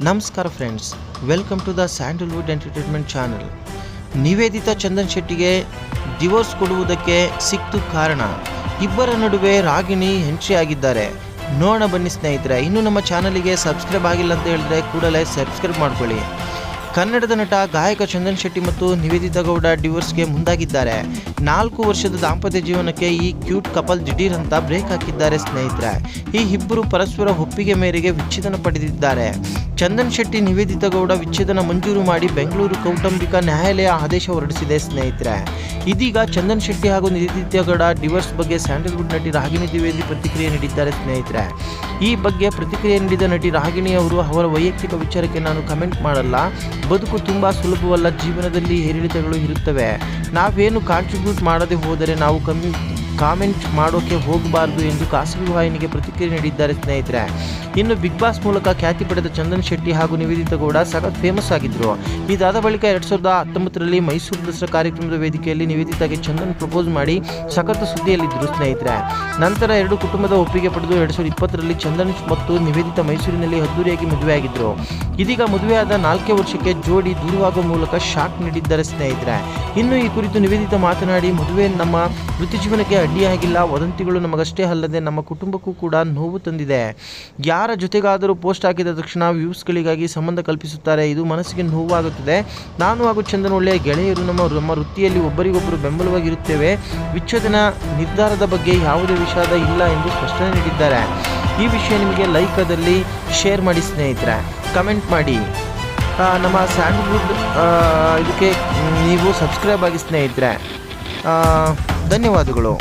ನಮಸ್ಕಾರ friends, welcome to the Sandalwood entertainment channel. Nivedita Chandan ಶೆಟ್ಟಿಗೆ divorce ಕೊಡುವುದಕ್ಕೆ ಸಿಕ್ತು ಕಾರಣ. ಇಬ್ಬರ ನಡುವೆ ರಾಗಿಣಿ ಎಂಟ್ರಿ ಆಗಿದ್ದಾರೆ. ನೋಡೋಣ ಬನ್ನಿ ಸ್ನೇಹಿತರೆ. ಇನ್ನು ನಮ್ಮ ಚಾನಲಿಗೆ ಸಬ್ಸ್ಕ್ರೈಬ್ ಆಗಿಲ್ಲ ಅಂತ ಹೇಳಿದ್ರೆ ಕೂಡಲೇ ಸಬ್ಸ್ಕ್ರೈಬ್ ಮಾಡ್ಕೊಳ್ಳಿ. ಕನ್ನಡದ ನಟ ಗಾಯಕ ಚಂದನ್ ಶೆಟ್ಟಿ ಮತ್ತು ನಿವೇದಿತಾ ಗೌಡ ಡಿವೋರ್ಸ್ಗೆ ಮುಂದಾಗಿದ್ದಾರೆ. 4 ವರ್ಷದ ದಾಂಪತ್ಯ ಜೀವನಕ್ಕೆ ಈ ಕ್ಯೂಟ್ ಕಪಲ್ ದಿಢೀರ್ ಅಂತ ಬ್ರೇಕ್ ಹಾಕಿದ್ದಾರೆ ಸ್ನೇಹಿತರೆ. ಈ ಇಬ್ಬರು ಪರಸ್ಪರ ಒಪ್ಪಿಗೆ ಮೇರೆಗೆ ವಿಚ್ಛೇದನ ಪಡೆದಿದ್ದಾರೆ. ಚಂದನ್ ಶೆಟ್ಟಿ ನಿವೇದಿತಾ ಗೌಡ ವಿಚ್ಛೇದನ ಮಂಜೂರು ಮಾಡಿ ಬೆಂಗಳೂರು ಕೌಟುಂಬಿಕ ನ್ಯಾಯಾಲಯ ಆದೇಶ ಹೊರಡಿಸಿದೆ ಸ್ನೇಹಿತರೆ. ಇದೀಗ ಚಂದನ್ ಶೆಟ್ಟಿ ಹಾಗೂ ನಿವೇದಿತಾ ಗೌಡ ಡಿವೋರ್ಸ್ ಬಗ್ಗೆ ಸ್ಯಾಂಡಲ್ವುಡ್ ನಟಿ ರಾಗಿಣಿ ದ್ವಿವೇದಿ ಪ್ರತಿಕ್ರಿಯೆ ನೀಡಿದ್ದಾರೆ ಸ್ನೇಹಿತರೆ. ಈ ಬಗ್ಗೆ ಪ್ರತಿಕ್ರಿಯೆ ನೀಡಿದ ನಟಿ ರಾಗಿಣಿ ಅವರು, ಅವರ ವೈಯಕ್ತಿಕ ವಿಚಾರಕ್ಕೆ ನಾನು ಕಮೆಂಟ್ ಮಾಡಲ್ಲ. ಬದುಕು ತುಂಬ ಸುಲಭವಲ್ಲ, ಜೀವನದಲ್ಲಿ ಏರಿಳಿತಗಳು ಇರುತ್ತವೆ. ನಾವೇನು ಕಾಂಟ್ರಿಬ್ಯೂಟ್ ಮಾಡದೆ ಹೋದರೆ ನಾವು ಕಾಮೆಂಟ್ ಮಾಡೋಕ್ಕೆ ಹೋಗಬಾರ್ದು ಎಂದು ಖಾಸಗಿ ವಾಹಿನಿಗೆ ಪ್ರತಿಕ್ರಿಯೆ ನೀಡಿದ್ದಾರೆ ಸ್ನೇಹಿತರೆ. ಇನ್ನು ಬಿಗ್ ಬಾಸ್ ಮೂಲಕ ಖ್ಯಾತಿ ಪಡೆದ ಚಂದನ್ ಶೆಟ್ಟಿ ಹಾಗೂ ನಿವೇದಿತಾ ಗೌಡ ಸಖತ್ ಫೇಮಸ್ ಆಗಿದ್ರು. ಇದಾದ ಬಳಿಕ 2019ರಲ್ಲಿ ಮೈಸೂರು ದಸರಾ ಕಾರ್ಯಕ್ರಮದ ವೇದಿಕೆಯಲ್ಲಿ ನಿವೇದಿತಾಗೆ ಚಂದನ್ ಪ್ರಪೋಸ್ ಮಾಡಿ ಸಖತ್ ಸುದ್ದಿಯಲ್ಲಿದ್ದರು ಸ್ನೇಹಿತರೆ. ನಂತರ ಎರಡು ಕುಟುಂಬದ ಒಪ್ಪಿಗೆ ಪಡೆದು 2020ರಲ್ಲಿ ಚಂದನ್ ಮತ್ತು ನಿವೇದಿತಾ ಮೈಸೂರಿನಲ್ಲಿ ಅದ್ದೂರಿಯಾಗಿ ಮದುವೆಯಾಗಿದ್ದರು. ಇದೀಗ ಮದುವೆಯಾದ 4 ವರ್ಷಕ್ಕೆ ಜೋಡಿ ದೂರವಾಗುವ ಮೂಲಕ ಶಾಕ್ ನೀಡಿದ್ದಾರೆ ಸ್ನೇಹಿತರೆ. ಇನ್ನು ಈ ಕುರಿತು ನಿವೇದಿತಾ ಮಾತನಾಡಿ, ಮದುವೆ ನಮ್ಮ ವೃತ್ತಿ ಜೀವನಕ್ಕೆ ಅಡ್ಡಿಯಾಗಿಲ್ಲ. ವದಂತಿಗಳು ನಮಗಷ್ಟೇ ಅಲ್ಲದೆ ನಮ್ಮ ಕುಟುಂಬಕ್ಕೂ ಕೂಡ ನೋವು ತಂದಿದೆ. ಯಾರ ಜೊತೆಗಾದರೂ ಪೋಸ್ಟ್ ಹಾಕಿದ ತಕ್ಷಣ ವ್ಯೂಸ್ಗಳಿಗಾಗಿ ಸಂಬಂಧ ಕಲ್ಪಿಸುತ್ತಾರೆ. ಇದು ಮನಸ್ಸಿಗೆ ನೋವಾಗುತ್ತದೆ. ನಾನು ಹಾಗೂ ಚಂದನ್ ಒಳ್ಳೆಯ ಗೆಳೆಯರು. ನಮ್ಮ ವೃತ್ತಿಯಲ್ಲಿ ಒಬ್ಬರಿಗೊಬ್ಬರು ಬೆಂಬಲವಾಗಿರುತ್ತೇವೆ. ವಿಚ್ಛೇದನ ನಿರ್ಧಾರದ ಬಗ್ಗೆ ಯಾವುದೇ ವಿಷಾದ ಇಲ್ಲ ಎಂದು ಸ್ಪಷ್ಟನೆ ನೀಡಿದ್ದಾರೆ. ಈ ವಿಷಯ ನಿಮಗೆ ಲೈಕದಲ್ಲಿ ಶೇರ್ ಮಾಡಿ ಸ್ನೇಹಿತರೆ, ಕಮೆಂಟ್ ಮಾಡಿ. ನಮ್ಮ ಸ್ಯಾಂಡಲ್ವುಡ್ ಇದಕ್ಕೆ ನೀವು ಸಬ್ಸ್ಕ್ರೈಬ್ ಆಗಿ ಸ್ನೇಹಿತರೆ. ಧನ್ಯವಾದಗಳು.